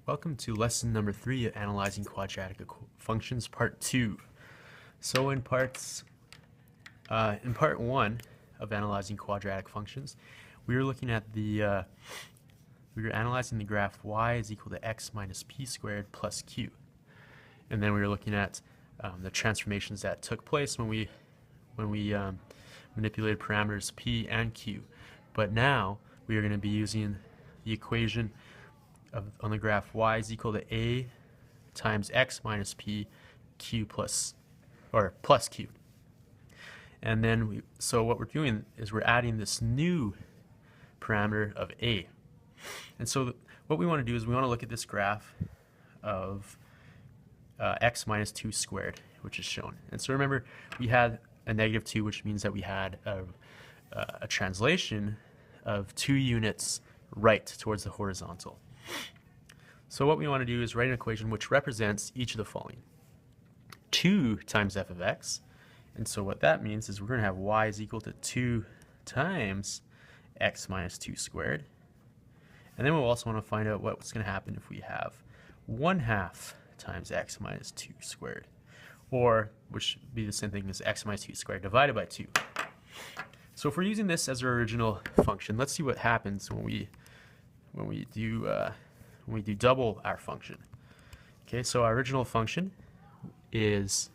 Welcome to lesson number 3 of Analyzing Quadratic Functions, part 2. So in part 1 of Analyzing Quadratic Functions, we were looking at we were analyzing the graph y is equal to x minus p squared plus q. And then we were looking at the transformations that took place when we manipulated parameters p and q. But now we are going to be using the equation on the graph y is equal to a times x minus p q plus q. And then so what we're doing is we're adding this new parameter of a. And so what we want to do is we want to look at this graph of x minus 2 squared, which is shown. And so remember, we had a negative 2, which means that we had a translation of 2 units right towards the horizontal. So what we want to do is write an equation which represents each of the following. 2 times f of x, and so what that means is we're going to have y is equal to 2 times x minus 2 squared. And then we'll also want to find out what's going to happen if we have 1/2 times x minus 2 squared, or which would be the same thing as x minus 2 squared divided by 2. So if we're using this as our original function, let's see what happens when we do double our function. Okay, so our original function is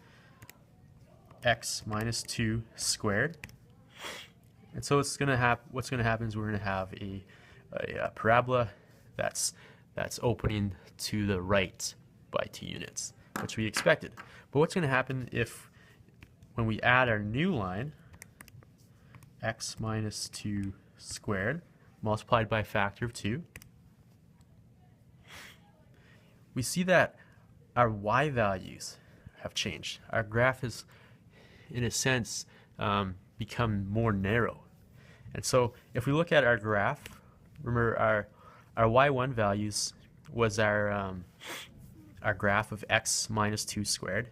x minus 2 squared, and so what's going to happen is we're going to have a parabola that's opening to the right by 2 units, which we expected. But what's going to happen when we add our new line, x minus 2 squared multiplied by a factor of 2, we see that our y values have changed. Our graph has, in a sense, become more narrow. And so if we look at our graph, remember our y1 values was our graph of x minus 2 squared,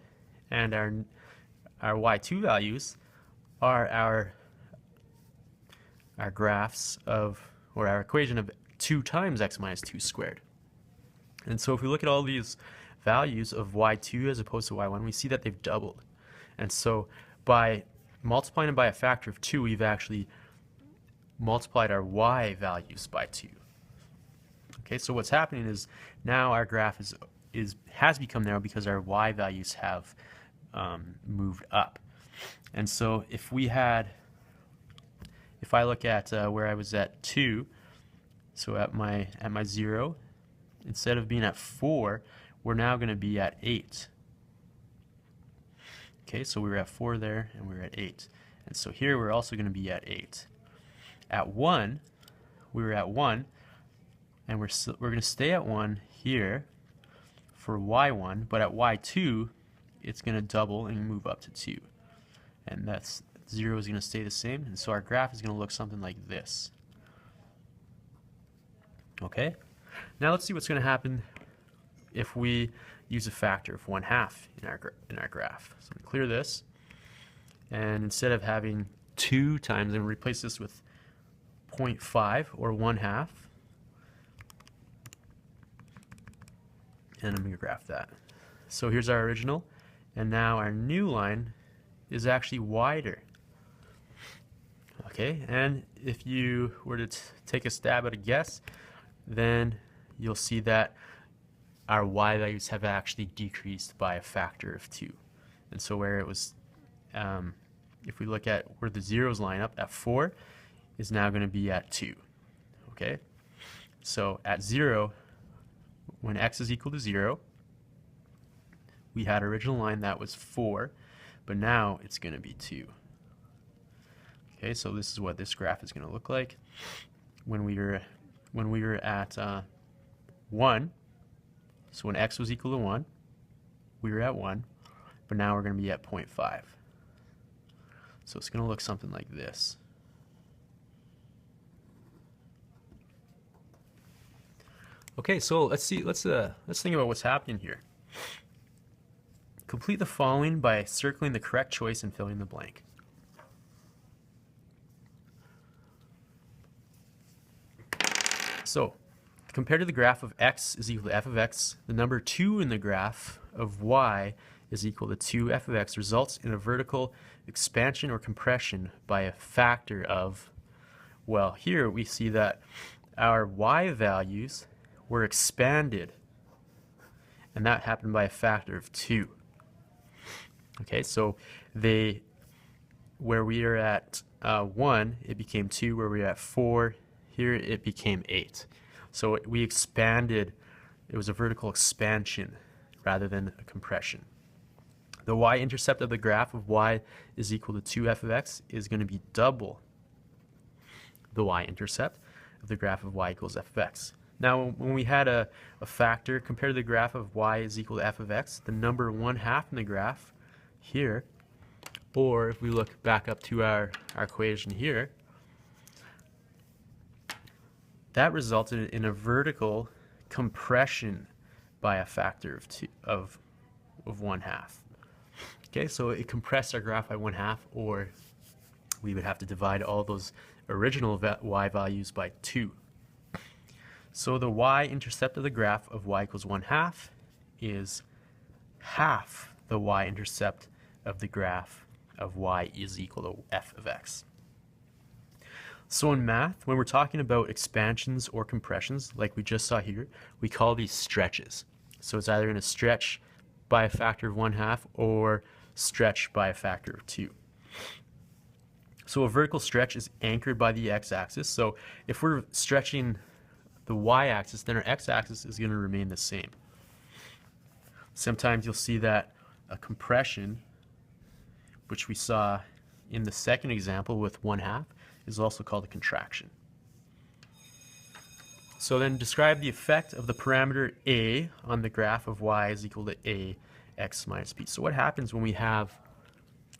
and our y2 values are our graphs of, or our equation of 2 times x minus 2 squared. And so if we look at all these values of y2 as opposed to y1, we see that they've doubled. And so by multiplying them by a factor of 2, we've actually multiplied our y values by 2. Okay, so what's happening is now our graph has become narrow because our y values have moved up. And so if I look at where I was at 2, so at my 0, instead of being at 4, we're now going to be at 8. Okay, so we were at 4 there, and we were at 8. And so here we're also going to be at 8. At 1, we were at 1, and we're going to stay at 1 here for y1, but at y2, it's going to double and move up to 2. And that's 0 is going to stay the same, and so our graph is going to look something like this. Okay? Now let's see what's going to happen if we use a factor of 1/2 in our graph. So I'm going to clear this, and instead of having 2 times, I'm going to replace this with 0.5 or 1/2, and I'm going to graph that. So here's our original, and now our new line is actually wider. Okay, and if you were to take a stab at a guess, then you'll see that our y values have actually decreased by a factor of 2. And so where it was, if we look at where the zeros line up, at 4 is now going to be at 2. Okay, so at 0, when x is equal to 0, we had our original line that was 4, but now it's going to be 2. Okay, so this is what this graph is going to look like when we were at 1. So when x was equal to 1, we were at 1, but now we're going to be at 0.5. So it's going to look something like this. Okay, so let's think about what's happening here. Complete the following by circling the correct choice and filling the blank. So compared to the graph of x is equal to f of x, the number 2 in the graph of y is equal to 2 f of x results in a vertical expansion or compression by a factor of, well, here we see that our y values were expanded, and that happened by a factor of 2. Okay, so where we are at 1, it became 2. Where we are at 4, here it became 8. So we expanded, it was a vertical expansion rather than a compression. The y-intercept of the graph of y is equal to 2f of x is going to be double the y-intercept of the graph of y equals f of x. Now, when we had a factor compared to the graph of y is equal to f of x, the number 1/2 in the graph here, or if we look back up to our equation here, that resulted in a vertical compression by a factor of 1/2. Okay, so it compressed our graph by 1/2, or we would have to divide all those original y values by 2. So the y-intercept of the graph of y equals 1/2 is half the y-intercept of the graph of y is equal to f of x. So in math, when we're talking about expansions or compressions, like we just saw here, we call these stretches. So it's either going to stretch by a factor of 1/2 or stretch by a factor of 2. So a vertical stretch is anchored by the x-axis. So if we're stretching the y-axis, then our x-axis is going to remain the same. Sometimes you'll see that a compression, which we saw in the second example with 1/2, is also called a contraction. So then describe the effect of the parameter a on the graph of y is equal to a x minus b. So what happens when we have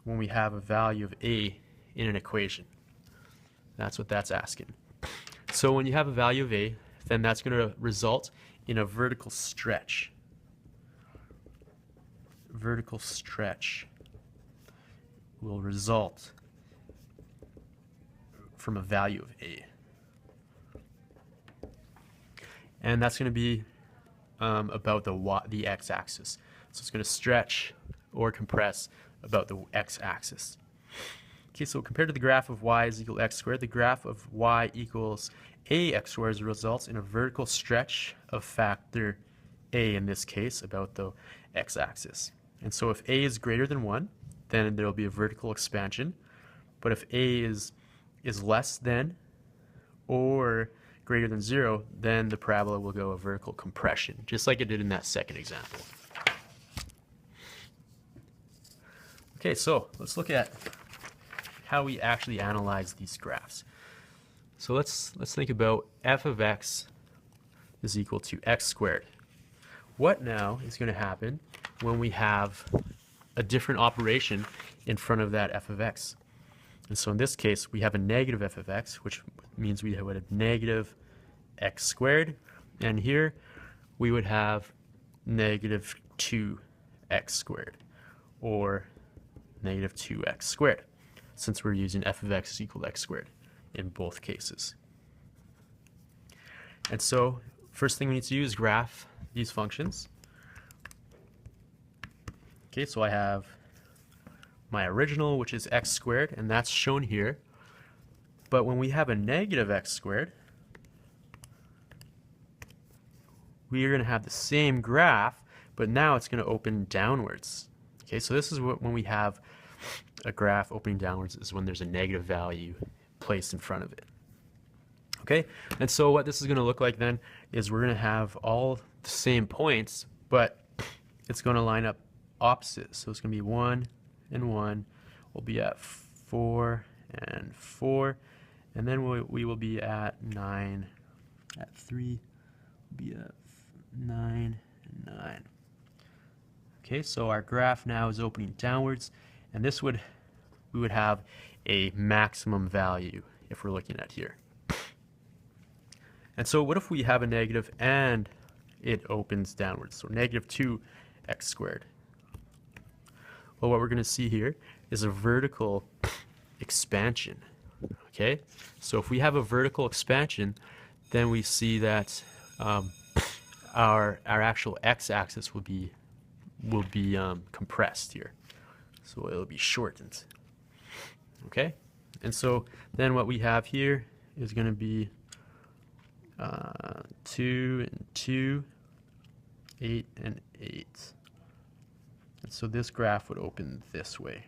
a value of a in an equation? That's what that's asking. So when you have a value of a, then that's going to result in a vertical stretch. Vertical stretch will result from a value of a. And that's going to be about the x-axis. So it's going to stretch or compress about the x-axis. Okay, so compared to the graph of y is equal to x squared, the graph of y equals ax squared results in a vertical stretch of factor a, in this case, about the x-axis. And so if a is greater than 1, then there will be a vertical expansion. But if a is less than or greater than 0, then the parabola will go a vertical compression, just like it did in that second example. Okay, so let's look at how we actually analyze these graphs. So let's think about f of x is equal to x squared. What now is going to happen when we have a different operation in front of that f of x? And so in this case, we have a negative f of x, which means we would have negative x squared. And here we would have negative 2x squared, or negative 2x squared, since we're using f of x is equal to x squared in both cases. And so first thing we need to do is graph these functions. Okay, so I have my original, which is x squared, and that's shown here. But when we have a negative x squared, we are going to have the same graph, but now it's going to open downwards. Okay, so this is when we have a graph opening downwards, is when there's a negative value placed in front of it. Okay, and so what this is going to look like then is we're going to have all the same points, but it's going to line up opposite. So it's going to be 1 and 1. We'll be at 4 and 4, and then we will be at 9, at 3, we'll be at 9 and 9. Okay, so our graph now is opening downwards, and we would have a maximum value if we're looking at here. And so what if we have a negative and it opens downwards? So negative 2x squared. Well, what we're going to see here is a vertical expansion. Okay, so if we have a vertical expansion, then we see that our actual x-axis will be compressed here, so it'll be shortened. Okay, and so then what we have here is going to be 2 and 2, 8 and 8. And so this graph would open this way.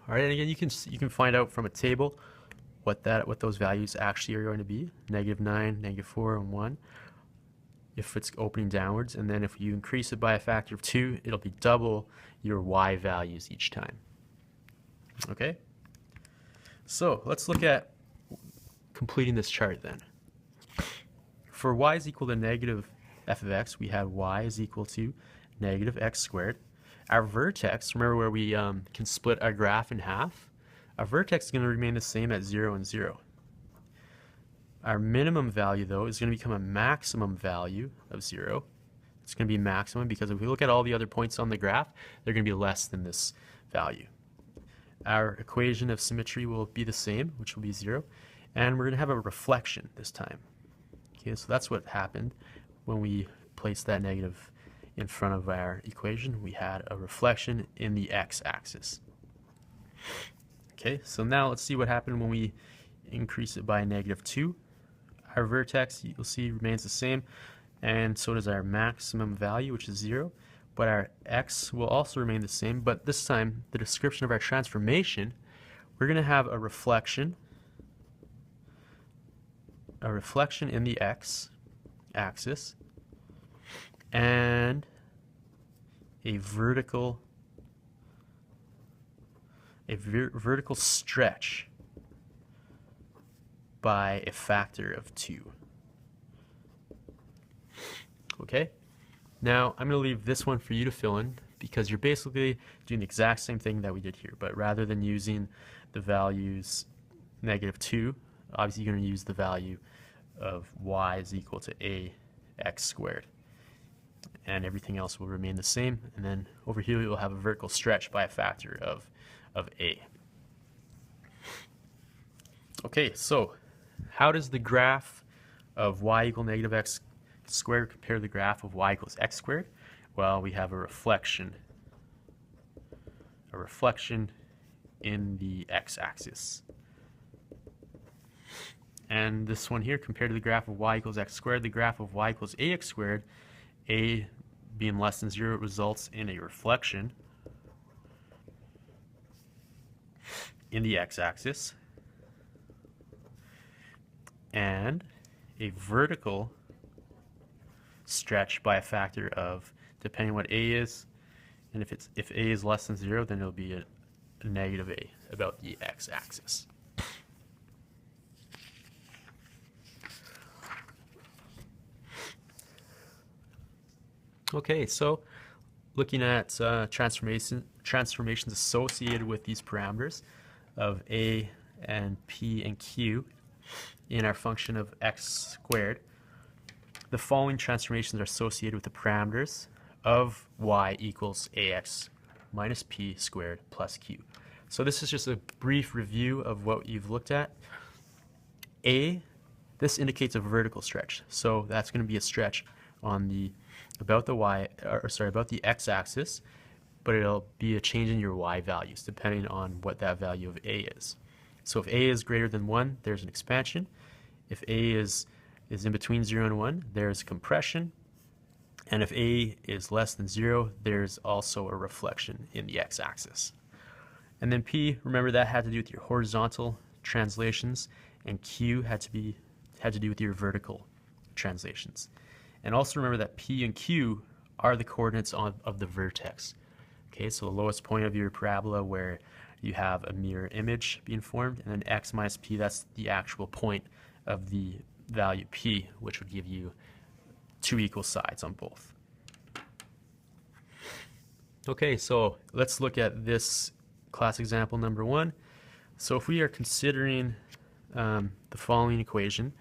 All right, and again, you can find out from a table what those values actually are going to be: -9, -4, and 1. If it's opening downwards, and then if you increase it by a factor of 2, it'll be double your y values each time. Okay? So let's look at completing this chart then. For y is equal to negative f of x, we have y is equal to negative x squared. Our vertex, remember where we can split our graph in half? Our vertex is going to remain the same at 0 and 0. Our minimum value, though, is going to become a maximum value of 0. It's going to be maximum because if we look at all the other points on the graph, they're going to be less than this value. Our equation of symmetry will be the same, which will be 0. And we're going to have a reflection this time. Okay, so that's what happened when we placed that negative in front of our equation. We had a reflection in the x-axis. Okay, so now let's see what happened when we increase it by -2. Our vertex, you'll see, remains the same, and so does our maximum value, which is 0. But our x will also remain the same, but this time, the description of our transformation, we're going to have a reflection in the x-axis, and a vertical stretch by a factor of 2. Okay? Now, I'm going to leave this one for you to fill in because you're basically doing the exact same thing that we did here, but rather than using the values -2, obviously you're going to use the value of y is equal to ax squared. And everything else will remain the same. And then over here you'll have a vertical stretch by a factor of a. Okay, so how does the graph of y equal negative x squared compare to the graph of y equals x squared? Well, we have a reflection in the x-axis. And this one here, compared to the graph of y equals x squared, the graph of y equals ax squared, a being less than 0 results in a reflection in the x-axis and a vertical stretch by a factor of, depending on what a is, and if a is less than 0, then it'll be a negative a about the x-axis. Okay, so looking at transformations associated with these parameters of a and p and q in our function of x squared, the following transformations are associated with the parameters of y equals ax minus p squared plus q. So this is just a brief review of what you've looked at. This indicates a vertical stretch, so that's going to be a stretch on the about the x-axis, but it'll be a change in your y values depending on what that value of a is. So if a is greater than 1, there's an expansion. If a is in between 0 and 1, there's compression. And if a is less than 0, there's also a reflection in the x-axis. And then p, remember that had to do with your horizontal translations, and q had to do with your vertical translations. And also remember that p and q are the coordinates of the vertex. Okay, so the lowest point of your parabola where you have a mirror image being formed, and then x minus p, that's the actual point of the value p, which would give you 2 equal sides on both. Okay, so let's look at this class example number 1. So if we are considering the following equation,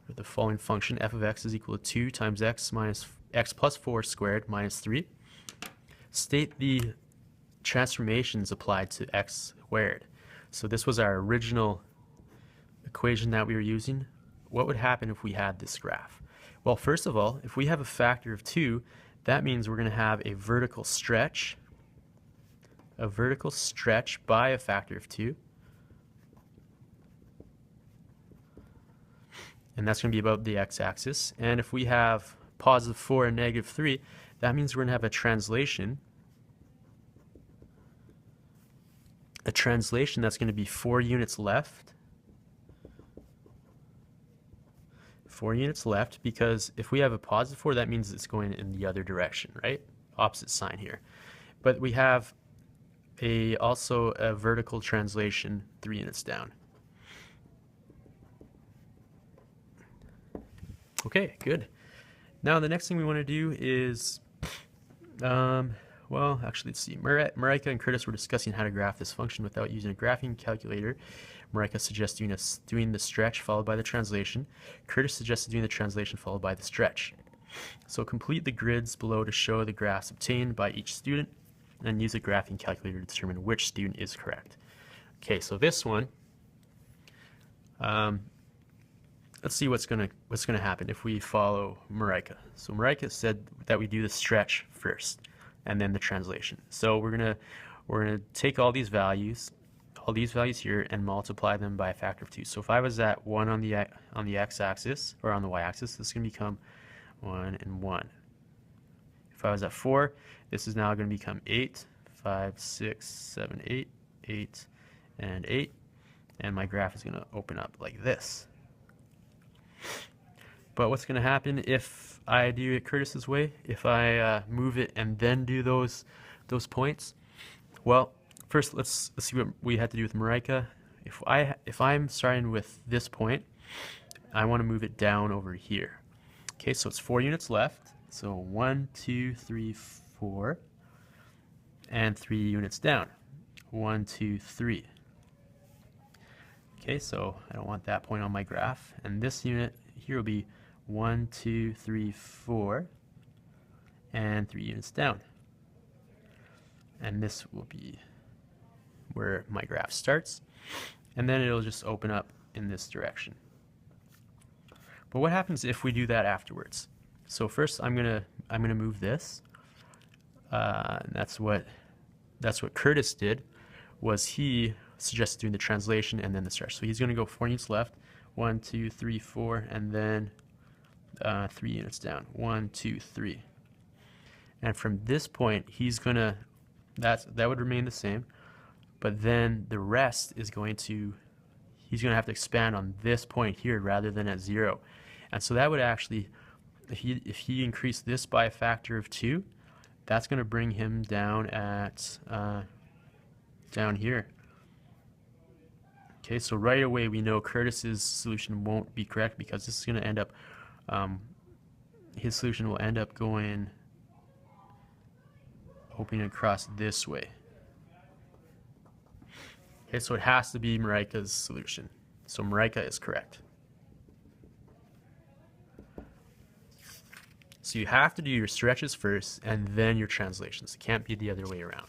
or the following function, f of x is equal to 2 times x minus x plus 4 squared minus 3, state the transformations applied to x squared. So this was our original equation that we were using, what would happen if we had this graph? Well, first of all, if we have a factor of 2, that means we're going to have a vertical stretch by a factor of 2. And that's going to be about the x-axis. And if we have positive 4 and negative 3, that means we're going to have a translation that's going to be 4 units left. 4 units left, because if we have a positive 4, that means it's going in the other direction, right? Opposite sign here. But we have also a vertical translation 3 units down. Okay, good. Now the next thing we want to do is, well, actually, let's see. Marika and Curtis were discussing how to graph this function without using a graphing calculator. Marika suggested doing the stretch followed by the translation. Curtis suggested doing the translation followed by the stretch. So complete the grids below to show the graphs obtained by each student, and use a graphing calculator to determine which student is correct. Okay, so this one, let's see what's gonna happen if we follow Marika. So Marika said that we do the stretch first, and then the translation. So we're gonna take all these values here, and multiply them by a factor of 2. So if I was at 1 on the x-axis, or on the y-axis, this is going to become 1 and 1. If I was at 4, this is now going to become 8, 5, 6, 7, 8, 8, and 8. And my graph is going to open up like this. But what's going to happen if I do it Curtis's way? If I move it and then do those points? Well, first, let's see what we had to do with Marika. If I'm starting with this point, I want to move it down over here. Okay, so it's 4 units left. So 1, 2, 3, 4, and 3 units down. 1, 2, 3. Okay, so I don't want that point on my graph. And this unit here will be 1, 2, 3, 4, and 3 units down. And this will be where my graph starts, and then it'll just open up in this direction. But what happens if we do that afterwards? So first I'm gonna move this. That's what Curtis did, was he suggested doing the translation and then the stretch. So he's gonna go 4 units left, 1, 2, 3, 4, and then 3 units down, 1, 2, 3. And from this point, he's gonna that would remain the same. But then the rest is he's going to have to expand on this point here rather than at 0. And so that would actually, if he increased this by a factor of 2, that's going to bring him down at, down here. Okay, so right away we know Curtis's solution won't be correct, because this is going to end up, his solution will end up opening across this way. Okay, so it has to be Marika's solution. So Marika is correct. So you have to do your stretches first and then your translations. It can't be the other way around.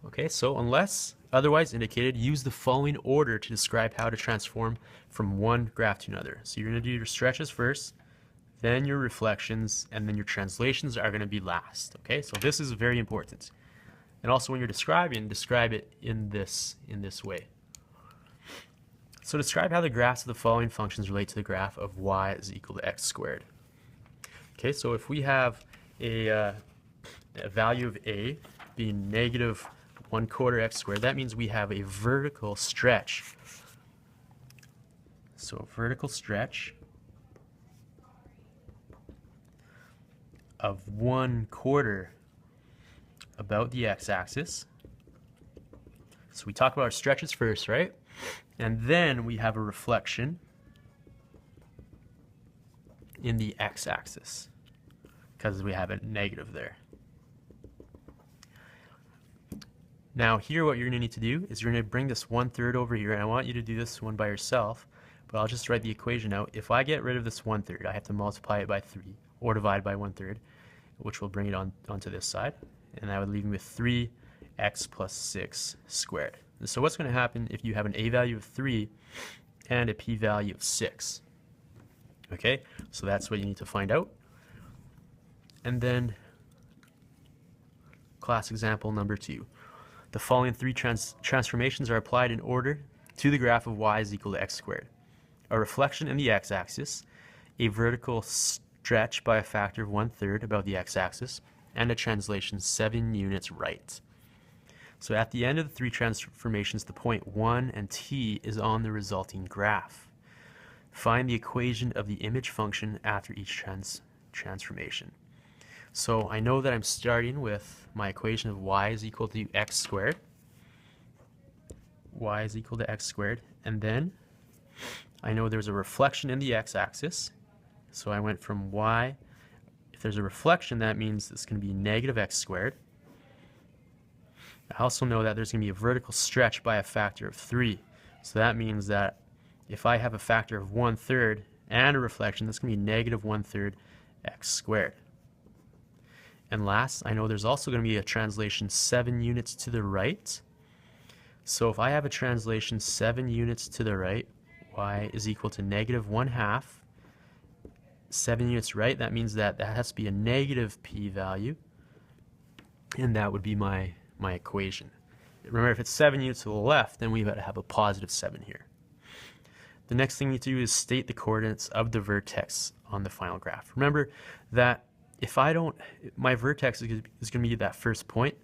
Okay, so unless otherwise indicated, use the following order to describe how to transform from one graph to another. So you're going to do your stretches first, then your reflections, and then your translations are going to be last. Okay, so this is very important. And also when you're describe it in this way. So describe how the graphs of the following functions relate to the graph of y is equal to x squared. Okay, so if we have a value of a being negative 1/4 x squared, that means we have a vertical stretch. So a vertical stretch of 1/4 about the x-axis. So we talk about our stretches first, right? And then we have a reflection in the x-axis because we have a negative there. Now here what you're going to need to do is you're going to bring this 1/3 over here, and I want you to do this one by yourself, but I'll just write the equation out. If I get rid of this 1/3, I have to multiply it by 3 or divide by 1/3, which will bring it onto this side, and that would leave me with 3 x plus 6 squared. And so what's going to happen if you have an a value of 3 and a p value of 6? Okay, so that's what you need to find out. And then class example number 2. The following three transformations are applied in order to the graph of y is equal to x squared. A reflection in the x-axis, a vertical stretch by a factor of 1/3 about the x-axis, and a translation 7 units right. So at the end of the three transformations, the point 1 and t is on the resulting graph. Find the equation of the image function after each transformation. So I know that I'm starting with my equation of y is equal to x squared. Y is equal to x squared. And then I know there's a reflection in the x-axis. So I went from y. If there's a reflection, that means it's going to be negative x squared. I also know that there's going to be a vertical stretch by a factor of 3. So that means that if I have a factor of 1/3 and a reflection, that's going to be negative 1/3 x squared. And last, I know there's also going to be a translation 7 units to the right. So if I have a translation 7 units to the right, y is equal to negative 1/2. 7 units right, that means that has to be a negative p value. And that would be my equation. Remember, if it's 7 units to the left, then we've got to have a positive 7 here. The next thing we need to do is state the coordinates of the vertex on the final graph. Remember that if I don't, my vertex is going to be that first point,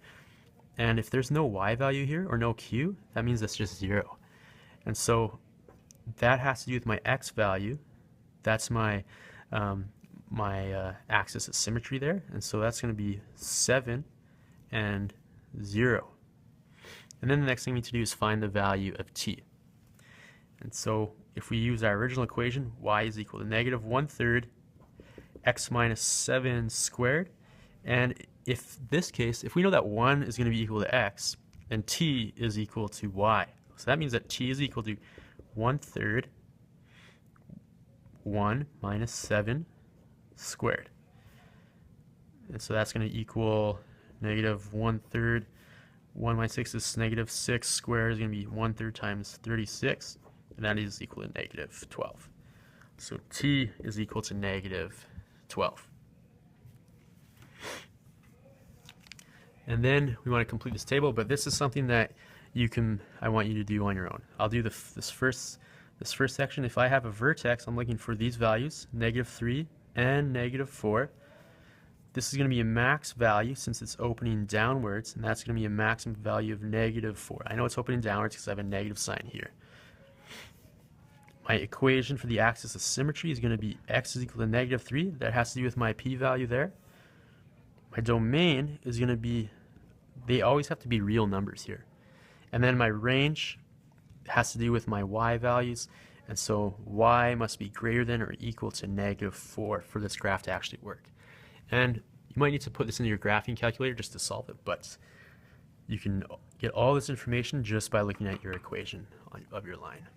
and if there's no y value here or no q, that means that's just 0. And so that has to do with my x value. That's my axis of symmetry there, and so that's going to be 7 and 0. And then the next thing we need to do is find the value of t. And so if we use our original equation, y is equal to negative 1/3 x minus 7 squared. And if this case, if we know that 1 is going to be equal to x, then t is equal to y. So that means that t is equal to 1/3 1 minus 7 squared. And so that's going to equal negative 1/3. 1 minus 6 is negative 6 squared is going to be 1/3 times 36, and that is equal to negative 12. So t is equal to negative 12. And then we want to complete this table, but this is something that I want you to do on your own. I'll do this first section. If I have a vertex, I'm looking for these values, negative 3 and negative 4. This is going to be a max value since it's opening downwards, and that's going to be a maximum value of negative 4. I know it's opening downwards because I have a negative sign here. My equation for the axis of symmetry is going to be x is equal to negative 3. That has to do with my p value there. My domain is going to be, they always have to be real numbers here. And then my range has to do with my y values. And so y must be greater than or equal to negative 4 for this graph to actually work. And you might need to put this into your graphing calculator just to solve it, but you can get all this information just by looking at your equation of your line.